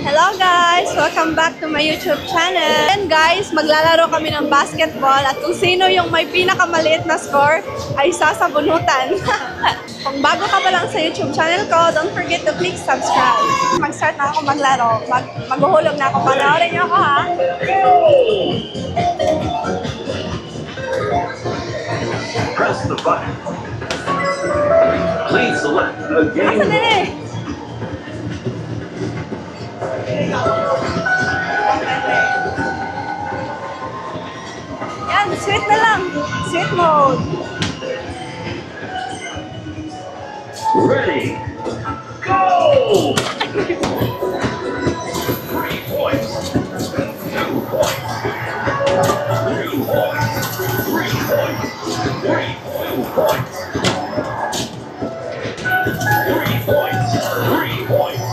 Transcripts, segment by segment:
Hello guys! Welcome back to my YouTube channel. And guys, maglalaro kami ng basketball at kung sino yung may pinakamaliit na score ay sasabunutan. Kung bago ka pa lang sa YouTube channel ko, don't forget to click subscribe. Mag-start na ako maglaro. Maghuhulog na ako. Panoorin niyo ako ha. Press the button. Please select a game. Asa din eh? Yan, sweet na lang. Sweet mode. Ready, go! 3 points. 2 points. 2 points. 3 points. 2 points. 3 points. 3 points.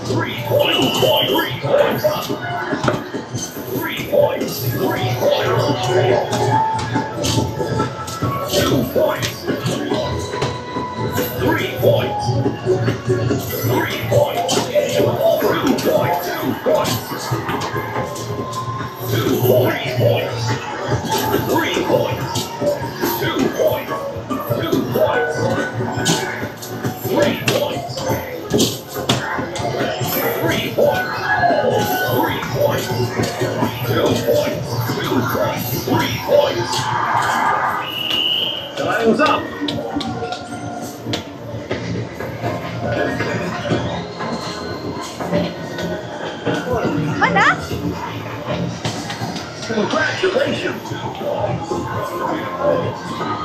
3 points. 3 points. 3 points. 3 points. 2 points. 3 points. 3 points. 2 points. 2 points. 2 points. 3 points. 2 points. 2 points. 3 points. 3 points. 3 points. 2 points. 2 points. 3 points. Time's up. Mana? Congratulations.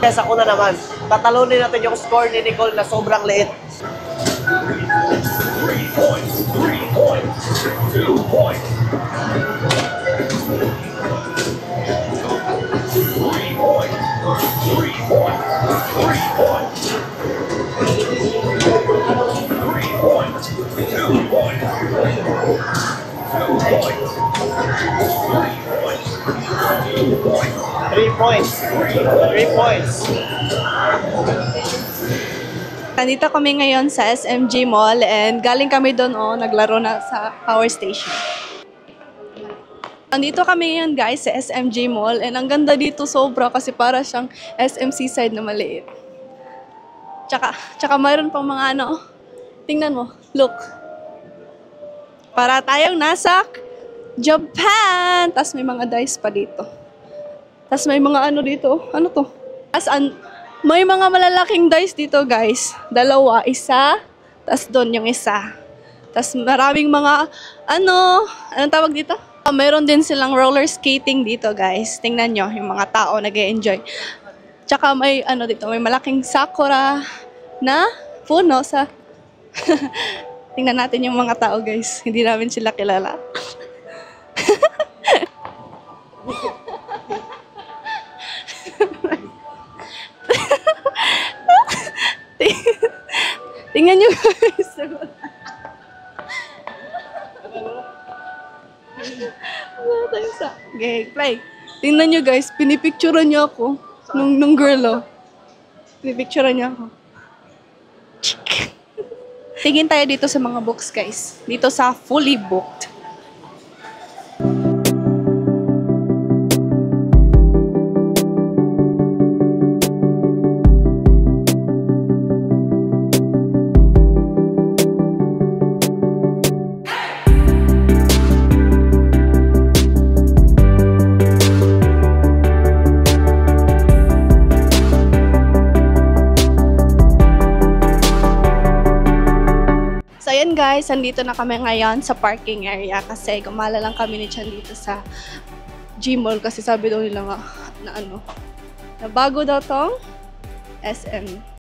Kesa ako na naman, tatalunin natin yung score ni Nicole na sobrang liit. 3 points. 3 points. 2 points. 3 points. 3 points. 3 points. 3 points. 2 points. 2 points. 3 points. 3 points. 3 points. Nandito kami ngayon sa SMG Mall and galing kami doon naglaro na sa power station. Nandito kami ngayon guys sa SMG Mall and ang ganda dito sobra kasi para siyang SM Seaside na maliit. Tsaka mayroon pang mga tingnan mo, look. Para tayong nasa Japan! Tapos may mga dice pa dito. Tapos may mga dito. Ano to? May mga malalaking dice dito, guys. 2, 1. Tapos doon yung isa. Tapos maraming mga, anong tawag dito? Meron din silang roller skating dito, guys. Tingnan nyo, yung mga tao nag-e-enjoy. Tsaka may, dito, may malaking sakura na puno sa... Tingnan natin yung mga tao, guys. Hindi namin sila kilala. Tingnan nyo guys. Okay, play. Tingnan nyo guys, pinipicturean niya ako nung girl Pinipicturean niya ako. Tingin tayo dito sa mga books guys. Dito sa Fully Booked. So ayan guys, andito na kami ngayon sa parking area kasi gumala lang kami ni Chan dito sa G-Mall kasi sabi daw nila nga na bago daw tong SM.